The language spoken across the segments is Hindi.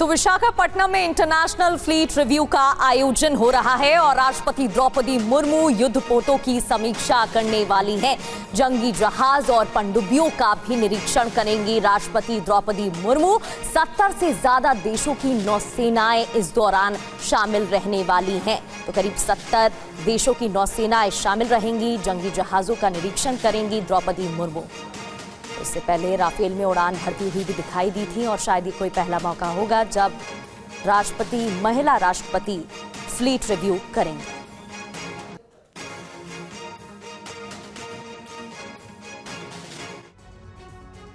तो विशाखापट्टनम में इंटरनेशनल फ्लीट रिव्यू का आयोजन हो रहा है और राष्ट्रपति द्रौपदी मुर्मू युद्धपोतों की समीक्षा करने वाली हैं। जंगी जहाज और पनडुब्बियों का भी निरीक्षण करेंगी राष्ट्रपति द्रौपदी मुर्मू। 70 से ज्यादा देशों की नौसेनाएं इस दौरान शामिल रहने वाली हैं। तो करीब 70 देशों की नौसेनाएं शामिल रहेंगी। जंगी जहाजों का निरीक्षण करेंगी द्रौपदी मुर्मू। इससे पहले राफेल में उड़ान भरती हुई भी दिखाई दी थी और शायद ये कोई पहला मौका होगा जब महिला राष्ट्रपति फ्लीट रिव्यू करेंगे।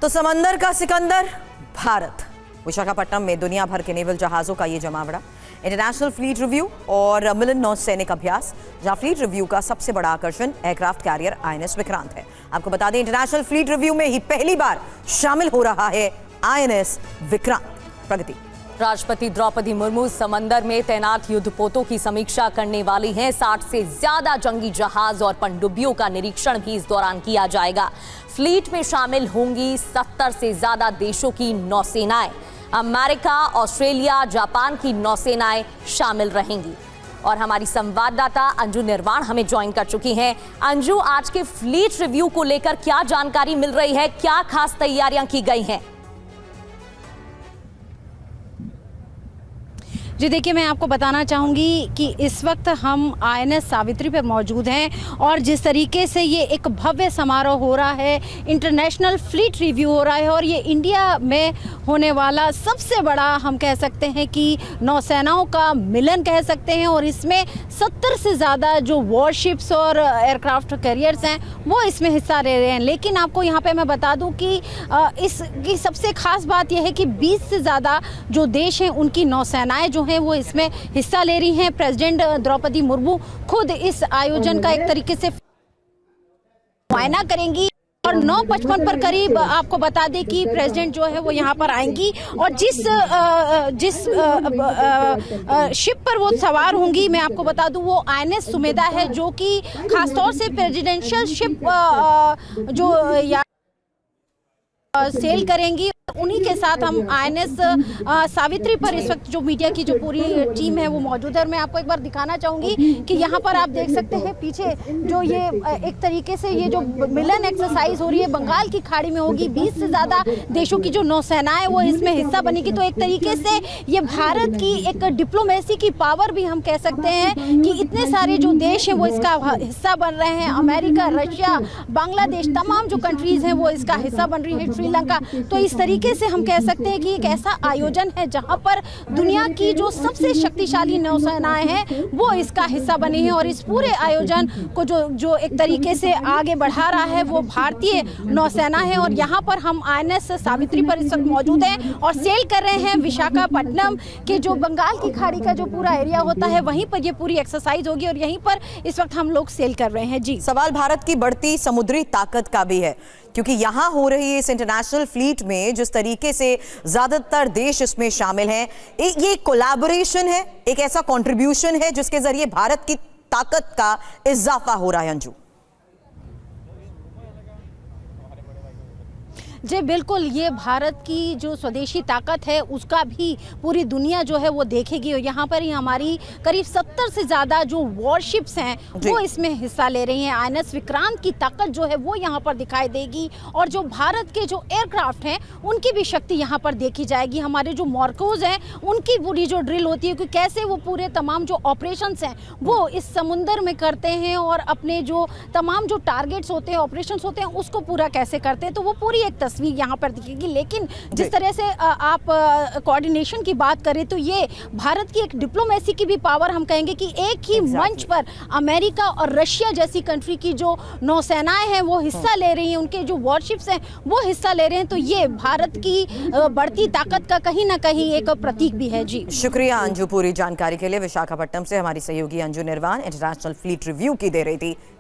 तो समंदर का सिकंदर भारत, विशाखापट्टनम में दुनिया भर के नेवल जहाजों का ये जमावड़ा, इंटरनेशनल फ्लीट रिव्यू और मिलन नौसैनिक अभ्यास, जहां फ्लीट रिव्यू का सबसे बड़ा आकर्षण एयरक्राफ्ट कैरियर आईएनएस विक्रांत है। आपको बता दें, इंटरनेशनल फ्लीट रिव्यू में ही पहली बार शामिल हो रहा है आईएनएस विक्रांत। प्रगति। राष्ट्रपति द्रौपदी मुर्मू समंदर में तैनात युद्धपोतों की समीक्षा करने वाली हैं। 60 से ज्यादा जंगी जहाज और पनडुब्बियों का निरीक्षण भी इस दौरान किया जाएगा। फ्लीट में शामिल होंगी 70 से ज्यादा देशों की नौसेनाएं। अमेरिका, ऑस्ट्रेलिया, जापान की नौसेनाएं शामिल रहेंगी। और हमारी संवाददाता अंजू निर्वाण हमें ज्वाइन कर चुकी हैं। अंजू, आज के फ्लीट रिव्यू को लेकर क्या जानकारी मिल रही है? क्या खास तैयारियां की गई हैं? जी देखिए, मैं आपको बताना चाहूँगी कि इस वक्त हम आईएनएस सावित्री पर मौजूद हैं और जिस तरीके से ये एक भव्य समारोह हो रहा है, इंटरनेशनल फ्लीट रिव्यू हो रहा है और ये इंडिया में होने वाला सबसे बड़ा, हम कह सकते हैं कि नौसेनाओं का मिलन कह सकते हैं। और इसमें 70 से ज़्यादा जो वॉरशिप्स और एयरक्राफ्ट कैरियर्स हैं वो इसमें हिस्सा ले रहे हैं। लेकिन आपको यहाँ पे मैं बता दूँ कि इसकी सबसे ख़ास बात यह है कि 20 से ज़्यादा जो देश हैं उनकी नौसेनाएँ जो वो इसमें हिस्सा ले रही हैं। प्रेसिडेंट द्रौपदी मुर्मू खुद इस आयोजन का एक तरीके से मुआयना करेंगी और 9:55 पर करीब आपको बता दें कि प्रेसिडेंट जो है वो यहाँ पर आएंगी और जिस शिप पर वो सवार होंगी, मैं आपको बता दूं, वो आईएनएस सुमेधा है, जो कि खासतौर से प्रेसिडेंशियल शिप जो सेल करेंगी। उन्हीं के साथ हम आईएनएस सावित्री पर इस वक्त जो मीडिया की जो पूरी टीम है वो मौजूद है। और मैं आपको एक बार दिखाना चाहूँगी कि यहाँ पर आप देख सकते हैं पीछे जो ये एक तरीके से ये जो मिलन एक्सरसाइज हो रही है बंगाल की खाड़ी में होगी। 20 से ज़्यादा देशों की जो नौसेनाएं वो इसमें हिस्सा बनेगी। तो एक तरीके से ये भारत की एक डिप्लोमेसी की पावर भी हम कह सकते हैं कि इतने सारे जो देश हैं वो इसका हिस्सा बन रहे हैं। अमेरिका, रशिया, बांग्लादेश, तमाम जो कंट्रीज़ हैं वो इसका हिस्सा बन रही है, श्रीलंका। तो इस तरीके से हम कह सकते हैं कि एक ऐसा आयोजन है जहां पर दुनिया की जो सबसे शक्तिशाली नौसेनाएं हैं वो इसका हिस्सा बनी है। और इस पूरे आयोजन को जो एक तरीके से आगे बढ़ा रहा है वो भारतीय नौसेना है। और यहाँ पर हम आईएनएस सावित्री पर इस वक्त मौजूद हैं और सेल कर रहे हैं। विशाखापट्टनम के जो बंगाल की खाड़ी का जो पूरा एरिया होता है वहीं पर ये पूरी एक्सरसाइज होगी और यहीं पर इस वक्त हम लोग सेल कर रहे हैं। जी, सवाल भारत की बढ़ती समुद्री ताकत का भी है, क्योंकि यहां हो रही है इस इंटरनेशनल फ्लीट में जिस तरीके से ज्यादातर देश इसमें शामिल हैं, ये कोलैबोरेशन है, एक ऐसा कंट्रीब्यूशन है जिसके जरिए भारत की ताकत का इजाफा हो रहा है। अंजू जी बिल्कुल, ये भारत की जो स्वदेशी ताकत है उसका भी पूरी दुनिया जो है वो देखेगी। और यहाँ पर ही हमारी करीब 70 से ज़्यादा जो वॉरशिप्स हैं वो इसमें हिस्सा ले रही हैं। आईएनएस विक्रांत की ताकत जो है वो यहाँ पर दिखाई देगी और जो भारत के जो एयरक्राफ्ट हैं उनकी भी शक्ति यहाँ पर देखी जाएगी। हमारे जो मॉर्कोज हैं उनकी पूरी जो ड्रिल होती है कि कैसे वो पूरे तमाम जो ऑपरेशंस हैं वो इस समुंदर में करते हैं और अपने जो तमाम जो टारगेट्स होते हैं, ऑपरेशंस होते हैं, उसको पूरा कैसे करते हैं। तो वो पूरी एक तस्वीर यहाँ पर दिखेगी। लेकिन जिस तरह से आप कोऑर्डिनेशन की बात करें तो ये भारत की एक डिप्लोमेसी की भी पावर हम कहेंगे कि एक ही मंच पर अमेरिका और रशिया जैसी कंट्री की जो नौसेनाएं हैं वो हिस्सा ले रही हैं, उनके जो वॉरशिप्स हैं वो हिस्सा ले रहे हैं। तो ये भारत की बढ़ती ताकत का कहीं ना कहीं एक प्रतीक भी है। जी, शुक्रिया अंजू पूरी जानकारी के लिए। विशाखापट्टनम से हमारी सहयोगी अंजू निर्वाण इंटरनेशनल फ्लीट रिव्यू की दे रही थी